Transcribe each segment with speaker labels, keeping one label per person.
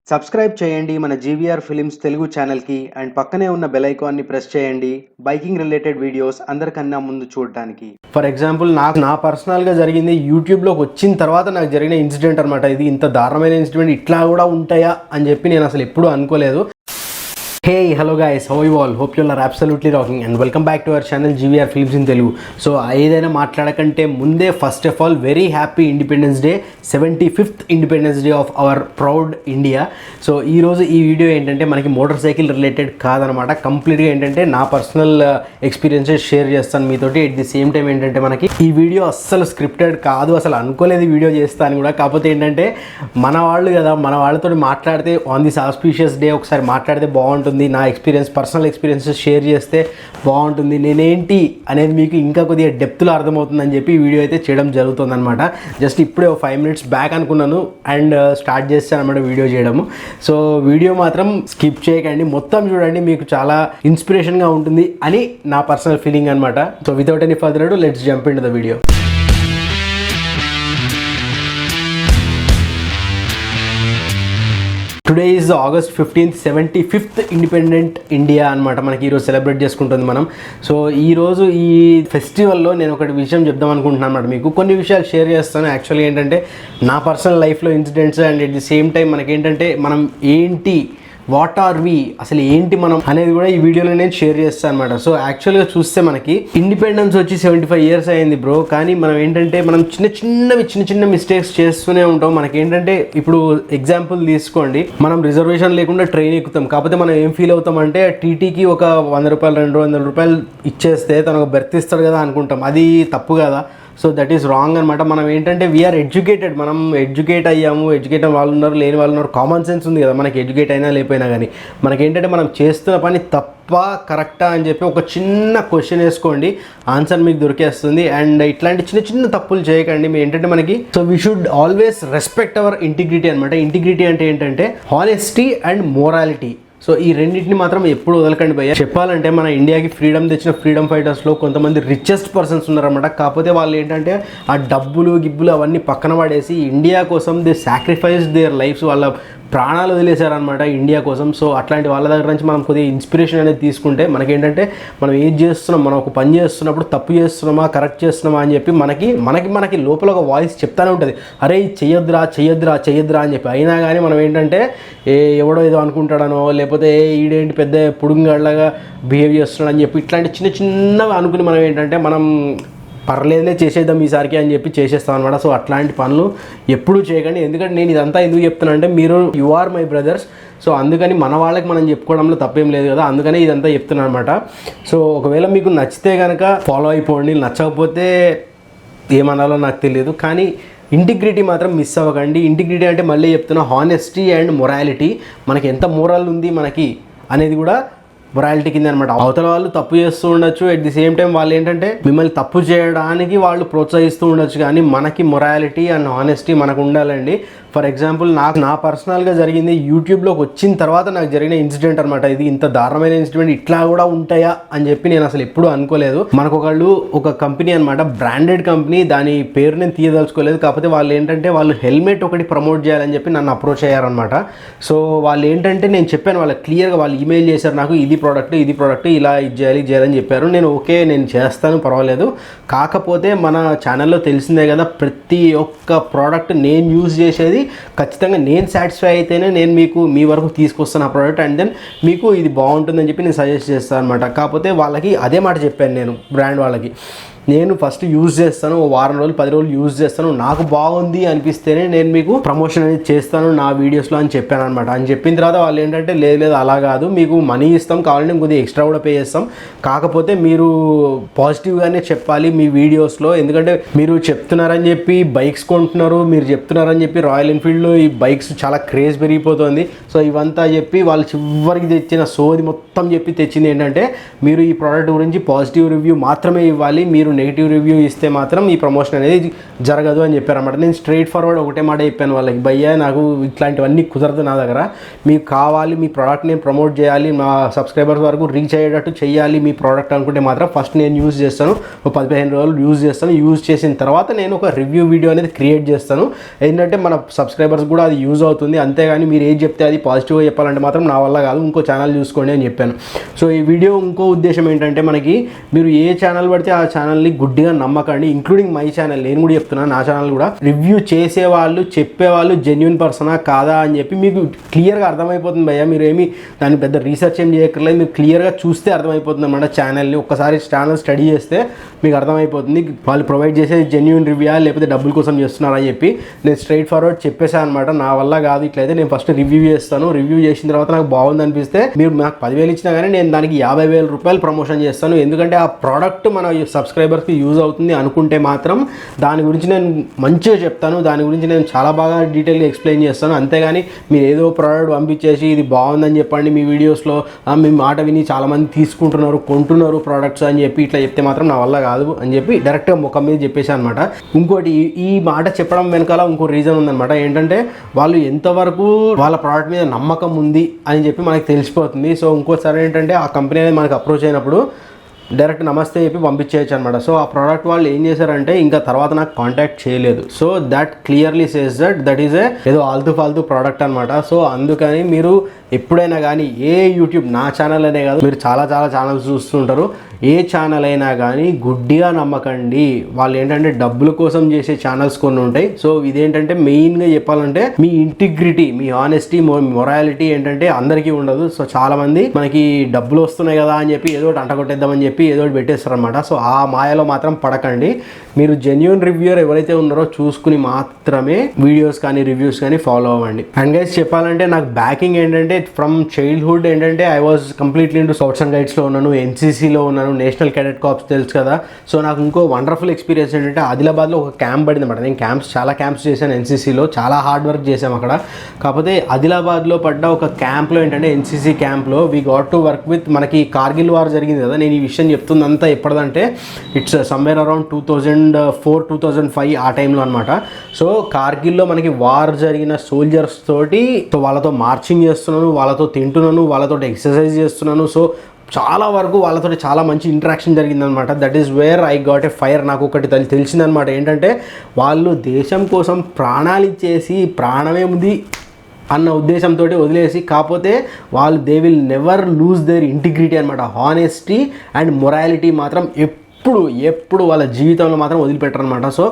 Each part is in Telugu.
Speaker 1: సబ్స్క్రైబ్ చేయండి మన GVR ఫిల్మ్స్ తెలుగు ఛానల్‌కి అండ్ పక్కనే ఉన్న బెల్ ఐకాన్ని ప్రెస్ చేయండి బైకింగ్ రిలేటెడ్ వీడియోస్ అందరికన్నా ముందు చూడడానికి.
Speaker 2: ఫర్ ఎగ్జాంపుల్ నా పర్సనల్గా జరిగింది యూట్యూబ్లోకి వచ్చిన తర్వాత నాకు జరిగిన ఇన్సిడెంట్ అనమాట. ఇది ఇంత దారుణమైన ఇన్సిడెంట్ ఇట్లా కూడా ఉంటాయా అని చెప్పి నేను అసలు ఎప్పుడూ అనుకోలేదు. Hey, hello guys, how are you all? Hope you all are absolutely rocking and welcome back to our channel GVR Films in Telugu. So, ఏదైనా మాట్లాడకంటే ముందే first of all very happy independence day, 75th independence day of our proud India. So ఈరోజు ఈ వీడియో ఏంటంటే మనకి మోటార్ సైకిల్ రిలేటెడ్ కాదనమాట, కంప్లీట్గా ఏంటంటే నా పర్సనల్ ఎక్స్పీరియన్సెస్ షేర్ చేస్తాను మీతోటి. ఎట్ ది సేమ్ టైం ఏంటంటే మనకి ఈ వీడియో అస్సలు స్క్రిప్టెడ్ కాదు, అసలు అనుకోలేదు ఈ వీడియో చేస్తాను కూడా. కాకపోతే ఏంటంటే మన వాళ్ళు కదా, మన వాళ్ళతో మాట్లాడితే ఆన్ దిస్ ఆస్పీషియస్ డే ఒకసారి మాట్లాడితే బాగుంటుంది, నా ఎక్స్పీరియన్స్ పర్సనల్ ఎక్స్పీరియన్సెస్ షేర్ చేస్తే బాగుంటుంది, నేనేంటి అనేది మీకు ఇంకా కొద్దిగా డెప్త్లో అర్థమవుతుందని చెప్పి ఈ వీడియో అయితే చేయడం జరుగుతుంది అనమాట. జస్ట్ ఇప్పుడే 5 minutes బ్యాక్ అనుకున్నాను అండ్ స్టార్ట్ చేస్తాను అనమాట వీడియో చేయడము. సో వీడియో మాత్రం స్కిప్ చేయకండి, మొత్తం చూడండి, మీకు చాలా ఇన్స్పిరేషన్గా ఉంటుంది అని నా పర్సనల్ ఫీలింగ్ అనమాట. సో వితౌట్ ఎనీ ఫర్దర్ అడు let's jump in to the video. Today is August 15th, 75th independent India అనమాట. మనకి ఈరోజు సెలబ్రేట్ చేసుకుంటుంది మనం. సో ఈరోజు ఈ ఫెస్టివల్లో నేను ఒకటి విషయం చెప్దాం అనుకుంటున్నాను అనమాట. మీకు కొన్ని విషయాలు షేర్ చేస్తాను. యాక్చువల్గా ఏంటంటే నా పర్సనల్ లైఫ్లో incidents and at the same time మనకేంటంటే మనం ఏంటి, వాట్ ఆర్ వి, అసలు ఏంటి మనం అనేది కూడా ఈ వీడియోలో నేను షేర్ చేస్తాను అనమాట. సో యాక్చువల్గా చూస్తే మనకి ఇండిపెండెన్స్ వచ్చి 75 years అయింది బ్రో. కానీ మనం ఏంటంటే మనం చిన్న చిన్న మిస్టేక్స్ చేస్తూనే ఉంటాం. మనకేంటంటే ఇప్పుడు ఎగ్జాంపుల్ తీసుకోండి, మనం రిజర్వేషన్ లేకుండా ట్రైన్ ఎక్కుతాం. కాకపోతే మనం ఏం ఫీల్ అవుతాం అంటే టీటీకి ఒక 100 రూపాయలు 200 రూపాయలు ఇచ్చేస్తే తను ఒక బెర్త్ ఇస్తాడు కదా అనుకుంటాం. అది తప్పు కదా. సో దట్ ఈస్ రాంగ్ అనమాట. మనం ఏంటంటే వీఆర్ ఎడ్యుకేటెడ్, మనం ఎడ్యుకేట్ అయ్యాము, ఎడ్యుకేట్ వాళ్ళు ఉన్నారు, లేని వాళ్ళు ఉన్నారు, కామన్ సెన్స్ ఉంది కదా మనకి, ఎడ్యుకేట్ అయినా లేకపోయినా. కానీ మనకేంటంటే మనం చేస్తున్న పని తప్ప కరెక్టా అని చెప్పి ఒక చిన్న క్వశ్చన్ వేసుకోండి, ఆన్సర్ మీకు దొరికేస్తుంది. అండ్ ఇట్లాంటి చిన్న తప్పులు చేయకండి. మీ ఏంటంటే మనకి so we should always respect hour integrity అనమాట. ఇంటిగ్రిటీ అంటే ఏంటంటే హానెస్టీ అండ్ మోరాలిటీ. సో ఈ రెండింటిని మాత్రం ఎప్పుడు వదలకండి భయ్య. చెప్పాలంటే మన ఇండియాకి ఫ్రీడమ్ తెచ్చిన ఫ్రీడమ్ ఫైటర్స్లో కొంతమంది రిచెస్ట్ పర్సన్స్ ఉన్నారన్నమాట. కాకపోతే వాళ్ళు ఏంటంటే ఆ డబ్బులు గిబ్బులు అవన్నీ పక్కన పడేసి ఇండియా కోసం దే సాక్రిఫైస్ దేర్ లైఫ్స్, వాళ్ళ ప్రాణాలు వదిలేశారనమాట ఇండియా కోసం. సో అట్లాంటి వాళ్ళ దగ్గర నుంచి మనం కొద్దిగా ఇన్స్పిరేషన్ అనేది తీసుకుంటే మనకేంటంటే మనం ఏం చేస్తున్నాం, మనం ఒక పని చేస్తున్నప్పుడు తప్పు చేస్తున్నామా కరెక్ట్ చేస్తున్నామా అని చెప్పి మనకి లోపల ఒక వాయిస్ చెప్తానే ఉంటుంది, అరే చెయ్యొద్దురా అని చెప్పి. అయినా కానీ మనం ఏంటంటే ఎవడో ఏదో అనుకుంటాడనో, లేకపోతే ఈడేంటి పెద్ద పుడుంగాళ్ళగా బిహేవ్ చేస్తున్నాడు అని చెప్పి ఇట్లాంటి చిన్నవి అనుకుని మనం ఏంటంటే మనం పర్లేదులే చేసేద్దాం ఈసారికి అని చెప్పి చేసేస్తాం అనమాట. సో అట్లాంటి పనులు ఎప్పుడూ చేయకండి. ఎందుకంటే నేను ఇదంతా ఎందుకు చెప్తున్నా అంటే మీరు you are my brothers. So అందుకని మన వాళ్ళకి మనం చెప్పుకోవడంలో తప్పేం లేదు కదా, అందుకని ఇదంతా చెప్తున్నాను అనమాట. సో ఒకవేళ మీకు నచ్చితే కనుక ఫాలో అయిపోండి, నచ్చకపోతే ఏమనాలో నాకు తెలియదు. కానీ ఇంటిగ్రిటీ మాత్రం మిస్ అవ్వకండి. ఇంటిగ్రిటీ అంటే మళ్ళీ చెప్తున్నా హానెస్టీ అండ్ మొరాలిటీ. మనకి ఎంత మోరల్ ఉంది మనకి అనేది కూడా మొరాలిటీ కింద అనమాట. అవతల వాళ్ళు తప్పు చేస్తూ ఉండొచ్చు, ఎట్ ది సేమ్ టైం వాళ్ళు ఏంటంటే మిమ్మల్ని తప్పు చేయడానికి వాళ్ళు ప్రోత్సహిస్తూ ఉండొచ్చు. కానీ మనకి మొరాలిటీ అండ్ హానెస్టీ మనకు ఉండాలండి. ఫర్ ఎగ్జాంపుల్ నా పర్సనల్గా జరిగింది యూట్యూబ్లోకి వచ్చిన తర్వాత నాకు జరిగిన ఇన్సిడెంట్ అనమాట. ఇది ఇంత దారుణమైన ఇన్సిడెంట్ ఇట్లా కూడా ఉంటాయా అని చెప్పి నేను అసలు ఎప్పుడూ అనుకోలేదు. మనకు ఒక కంపెనీ అనమాట, బ్రాండెడ్ కంపెనీ, దాని పేరు నేను తీయదలుచుకోలేదు. కాకపోతే వాళ్ళు ఏంటంటే వాళ్ళు హెల్మెట్ ఒకటి ప్రమోట్ చేయాలని చెప్పి నన్ను అప్రోచ్ అయ్యారనమాట. సో వాళ్ళు ఏంటంటే నేను చెప్పాను వాళ్ళకి క్లియర్గా, వాళ్ళు ఈమెయిల్ చేశారు నాకు, ఇది ప్రోడక్ట్ ఇలా ఇది చేయాలని చెప్పారు. నేను ఓకే నేను చేస్తాను పర్వాలేదు. కాకపోతే మన ఛానల్లో తెలిసిందే కదా, ప్రతి ఒక్క ప్రోడక్ట్ నేను యూజ్ చేసేది ఖచ్చితంగా నేను సాటిస్ఫై అయితేనే నేను మీ వరకు తీసుకొస్తాను ఆ ప్రోడక్ట్, అండ్ దెన్ మీకు ఇది బాగుంటుందని చెప్పి నేను సజెస్ట్ చేస్తాను అనమాట. కాకపోతే వాళ్ళకి అదే మాట చెప్పాను నేను, బ్రాండ్ వాళ్ళకి, నేను ఫస్ట్ యూజ్ చేస్తాను, 1 వారం రోజులు 10 రోజులు యూజ్ చేస్తాను, నాకు బాగుంది అనిపిస్తేనే నేను మీకు ప్రమోషన్ అనేది చేస్తాను నా వీడియోస్లో అని చెప్పాను అనమాట. అని చెప్పిన తర్వాత వాళ్ళు ఏంటంటే లేదు అలా కాదు, మీకు మనీ ఇస్తాం, కావాలంటే కొద్దిగా ఎక్స్ట్రా కూడా పే చేస్తాం, కాకపోతే మీరు పాజిటివ్గానే చెప్పాలి మీ వీడియోస్లో. ఎందుకంటే మీరు చెప్తున్నారని చెప్పి బైక్స్ కొంటున్నారు, మీరు చెప్తున్నారని చెప్పి రాయల్ ఎన్ఫీల్డ్లో ఈ బైక్స్ చాలా క్రేజ్ పెరిగిపోతుంది. సో ఇవంతా చెప్పి వాళ్ళు చివరికి తెచ్చిన సోది మొత్తం చెప్పి తెచ్చింది ఏంటంటే మీరు ఈ ప్రోడక్ట్ గురించి పాజిటివ్ రివ్యూ మాత్రమే ఇవ్వాలి, మీరు నెగిటివ్ రివ్యూ ఇస్తే మాత్రం ఈ ప్రమోషన్ అనేది జరగదు అని చెప్పారన్నమాట. నేను స్ట్రైట్ ఫార్వర్డ్ ఒకటే మాట చెప్పాను వాళ్ళకి, భయ్యా నాకు ఇట్లాంటివన్నీ కుదరదు నా దగ్గర, మీకు కావాలి మీ ప్రోడక్ట్ నేను ప్రమోట్ చేయాలి, మా సబ్స్క్రైబర్స్ వరకు రీచ్ అయ్యేటట్టు చేయాలి మీ ప్రోడక్ట్ అనుకుంటే మాత్రం ఫస్ట్ నేను యూజ్ చేస్తాను, ఒక 10-15 రోజులు యూజ్ చేస్తాను, యూజ్ చేసిన తర్వాత నేను ఒక రివ్యూ వీడియో అనేది క్రియేట్ చేస్తాను, ఏంటంటే మన సబ్స్క్రైబర్స్ కూడా అది యూజ్ అవుతుంది, అంతేగాని మీరు ఏది చెప్తే అది పాజిటివ్గా చెప్పాలంటే మాత్రం నా వల్ల కాదు, ఇంకో ఛానల్ చూసుకోండి అని చెప్పాను. సో ఈ వీడియో ఇంకో ఉద్దేశం ఏంటంటే, మనకి మీరు ఏ ఛానల్ పడితే ఆ ఛానల్ని గుడ్డిగా నమ్మకండి, ఇంక్లూడింగ్ మై ఛానల్, నేను కూడా చెప్తున్నాను, నా ఛానల్ కూడా రివ్యూ చేసేవాళ్ళు చెప్పేవాళ్ళు జెన్యూన్ పర్సనా కాదా అని చెప్పి మీకు క్లియర్గా అర్థమైపోతుంది భయ్యా. మీరు ఏమి దాన్ని పెద్ద రీసెర్చ్ ఏం చేయక్కర్లేదు, మీరు క్లియర్గా చూస్తే అర్థమైపోతుంది అన్నమాట. ఛానల్ని ఒక్కసారి ఛానల్ స్టడీ చేస్తే మీకు అర్థమైపోతుంది వాళ్ళు ప్రొవైడ్ చేసే జెన్యూన్ రివ్యూ లేకపోతే డబ్బుల కోసం చేస్తున్నారని చెప్పి. నేను స్ట్రైట్ ఫార్వర్డ్ చెప్పేసాను అనమాట, నా వల్ల కాదు ఇట్లయితే, నేను ఫస్ట్ రివ్యూ చేస్తాను, రివ్యూ చేసిన తర్వాత నాకు బాగుంది అనిపిస్తే మీరు నాకు 10,000 ఇచ్చినా కానీ నేను దానికి 50,000 రూపాయలు ప్రమోషన్ చేస్తాను, ఎందుకంటే ఆ ప్రోడక్ట్ మన సబ్స్క్రైబర్స్కి యూజ్ అవుతుంది అనుకుంటే మాత్రం దాని గురించి నేను మంచిగా చెప్తాను, దాని గురించి నేను చాలా బాగా డీటెయిల్గా ఎక్స్ప్లెయిన్ చేస్తాను. అంతేగాని మీరు ఏదో ప్రోడక్ట్ పంపించేసి ఇది బాగుందని చెప్పండి మీ వీడియోస్లో, మీ మాట విని చాలామంది తీసుకుంటున్నారు కొంటున్నారు ప్రోడక్ట్స్ అని చెప్పి ఇట్లా చెప్తే మాత్రం నా వల్ల కాదు అని చెప్పి డైరెక్ట్గా ముఖం మీద చెప్పేసి అనమాట. ఇంకోటి ఈ మాట చెప్పడం వెనకాల ఇంకో రీజన్ ఉందన్నమాట, ఏంటంటే వాళ్ళు ఎంతవరకు వాళ్ళ ప్రోడక్ట్ మీద నమ్మకం ఉంది అని చెప్పి మనకు తెలిసిపోతుంది. సో ఇంకోసారి ఏంటంటే ఆ కంపెనీ అనేది మనకు అప్రోచ్ అయినప్పుడు డైరెక్ట్ నమస్తే చెప్పి పంపించేయచ్చు అనమాట. సో ఆ ప్రోడక్ట్ వాళ్ళు ఏం చేశారంటే ఇంకా తర్వాత నాకు కాంటాక్ట్ చేయలేదు. So that clearly says that is ఏదో ఆల్తూ ఫాల్తూ ప్రోడక్ట్ అనమాట. సో అందుకని మీరు ఎప్పుడైనా కానీ ఏ యూట్యూబ్, నా ఛానల్ అనే కాదు, మీరు చాలా ఛానల్స్ చూస్తుంటారు, ఏ ఛానల్ అయినా కానీ గుడ్డిగా నమ్మకండి. వాళ్ళు ఏంటంటే డబ్బుల కోసం చేసే ఛానల్స్ కొన్ని ఉంటాయి. సో ఇదేంటంటే మెయిన్గా చెప్పాలంటే మీ ఇంటిగ్రిటీ, మీ ఆనెస్టీ, మొరాలిటీ ఏంటంటే అందరికీ ఉండదు. సో చాలామంది మనకి డబ్బులు వస్తున్నాయి కదా అని చెప్పి ఏదో ఒకటి అంటగొట్టేద్దామని చెప్పి ఏదో ఒకటి పెట్టేస్తారనమాట. సో ఆ మాయలో మాత్రం పడకండి. మీరు జెన్యూన్ రివ్యూయర్ ఎవరైతే ఉన్నారో చూసుకుని మాత్రమే వీడియోస్ కానీ రివ్యూస్ కానీ ఫాలో అవ్వండి. అండ్ గైస్ చెప్పాలంటే నాకు బ్యాకింగ్ ఏంటంటే ఫ్రమ్ చైల్డ్హుడ్ ఏంటంటే I was completely into scouts and గైడ్స్లో ఉన్నాను, ఎన్సీసీలో ఉన్నాను, నేషనల్ క్యాడెట్ కార్ప్స్ తెలుసు కదా. సో నాకు ఇంకో వండర్ఫుల్ ఎక్స్పీరియన్స్ ఏంటంటే ఆదిలాబాద్లో ఒక క్యాంప్ పడింది అనమాట. నేను చాలా క్యాంప్స్ చేశాను ఎన్సీసీలో, చాలా హార్డ్ వర్క్ చేసాం అక్కడ. కాకపోతే ఆదిలాబాద్లో పడ్డ ఒక క్యాంప్లో ఏంటంటే ఎన్సీసీ క్యాంప్లో we got to work with, మనకి కార్గిల్ వార్ జరిగింది కదా, నేను ఈ విషయం చెప్తుందంతా ఎప్పటిదంటే ఇట్స్ సమ్వేర్ అరౌండ్ 2004-2005 ఆ టైంలో అనమాట. సో కార్గిల్లో మనకి వార్ జరిగిన సోల్జర్స్ తోటి, సో వాళ్ళతో మార్చింగ్ చేస్తున్నాను, వాళ్ళతో తింటున్నాను, వాళ్ళతో ఎక్సర్సైజ్ చేస్తున్నాను. సో చాలా వరకు వాళ్ళతో చాలా మంచి ఇంటరాక్షన్ జరిగిందనమాట. That is where I got a fire. నాకు ఒకటి తెలిసిందనమాట, ఏంటంటే వాళ్ళు దేశం కోసం ప్రాణాలు ఇచ్చేసి ప్రాణమే ఉంది అన్న ఉద్దేశంతో వదిలేసి, కాకపోతే వాళ్ళు they will never lose their integrity అనమాట. హానెస్టీ అండ్ మొరాలిటీ మాత్రం ఎప్పుడు వాళ్ళ జీవితంలో మాత్రం వదిలిపెట్టరనమాట. సో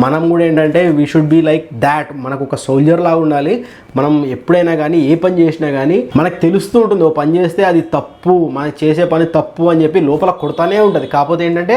Speaker 2: మనం కూడా ఏంటంటే we should be like that. మనకు ఒక సోల్జర్ లాగా ఉండాలి. మనం ఎప్పుడైనా కానీ ఏ పని చేసినా కానీ మనకు తెలుస్తూ ఉంటుంది, ఓ పని చేస్తే అది తప్పు, మనం చేసే పని తప్పు అని చెప్పి లోపల కొడతానే ఉంటుంది. కాకపోతే ఏంటంటే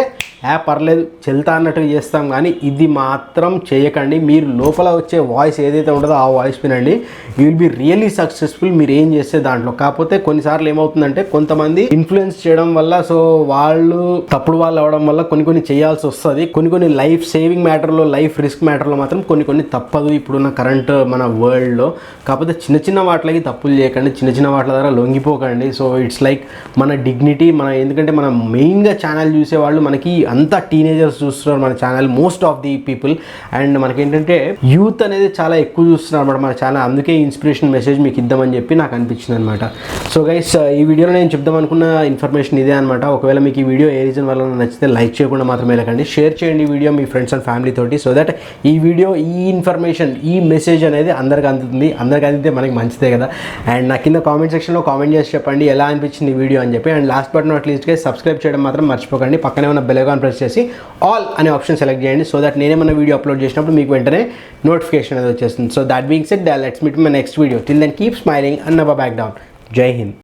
Speaker 2: పర్లేదు చెల్తా అన్నట్టుగా చేస్తాం, కానీ ఇది మాత్రం చేయకండి. మీరు లోపల వచ్చే వాయిస్ ఏదైతే ఉంటుందో ఆ వాయిస్ వినండి. You will be really successful మీరు ఏం చేస్తే దాంట్లో. కాకపోతే కొన్నిసార్లు ఏమవుతుందంటే కొంతమంది ఇన్ఫ్లుయెన్స్ చేయడం వల్ల, సో వాళ్ళు తప్పుడు వాళ్ళు అవడం వల్ల కొన్ని చేయాల్సి వస్తుంది. కొన్ని లైఫ్ సేవింగ్ మ్యాటర్లో, లైఫ్ రిస్క్ మ్యాటర్లో మాత్రం కొన్ని తప్పదు ఇప్పుడున్న కరెంట్ మన వరల్డ్లో. కాకపోతే చిన్న వాటికి తప్పులు చేయకండి, చిన్న వాటి ద్వారా లొంగిపోకండి. సో ఇట్స్ లైక్ మన డిగ్నిటీ, ఎందుకంటే మనం మెయిన్గా ఛానల్ చూసేవాళ్ళు మనకి అంతా టీనేజర్స్ చూస్తున్నారు మన channel, most of the people. And మనకేంటంటే యూత్ అనేది చాలా ఎక్కువ చూస్తున్నారు అనమాట మన ఛానల్. అందుకే ఇన్స్పిరేషన్ మెసేజ్ మీకు ఇద్దామని చెప్పి నాకు అనిపించింది అనమాట. సో గైస్ ఈ వీడియోలో నేను చెప్దాం అనుకున్న ఇన్ఫర్మేషన్ ఇదే అనమాట. ఒకవేళ మీకు ఈ వీడియో ఏ రీజన్ వల్ల నచ్చితే లైక్ చేయకుండా మాత్రమే వెళ్ళకండి, షేర్ చేయండి ఈ video me friends and family తోటి. సో దట్ ఈ వీడియో, ఈ ఇన్ఫర్మేషన్, ఈ మెసేజ్ అనేది అందరికి అందుతుంది. అందరికి అందితే మనకి మంచిదే కదా. అండ్ నా కింద కామెంట్ సెక్షన్లో కామెంట్ చేసి చెప్పండి ఎలా అనిపించింది ఈ వీడియో అని చెప్పి. అండ్ లాస్ట్ బట్ నాట్ లీస్ట్గా సబ్స్క్రైబ్ చేయడం మాత్రం మర్చిపోకండి. పక్కనే ఉన్న బెల్ ఐకాన్ ప్రెస్ చేసి ఆల్ అనే ఆప్షన్ సెలెక్ట్ చేయండి. సో దట్ నేనేమన్నా వీడియో అప్లోడ్ చేసినప్పుడు మీకు వెంటనే నోటిఫికేషన్ అనేది వచ్చేస్తుంది. So that being said let's meet my next video. Till then keep smiling and never back down. జై హింద్.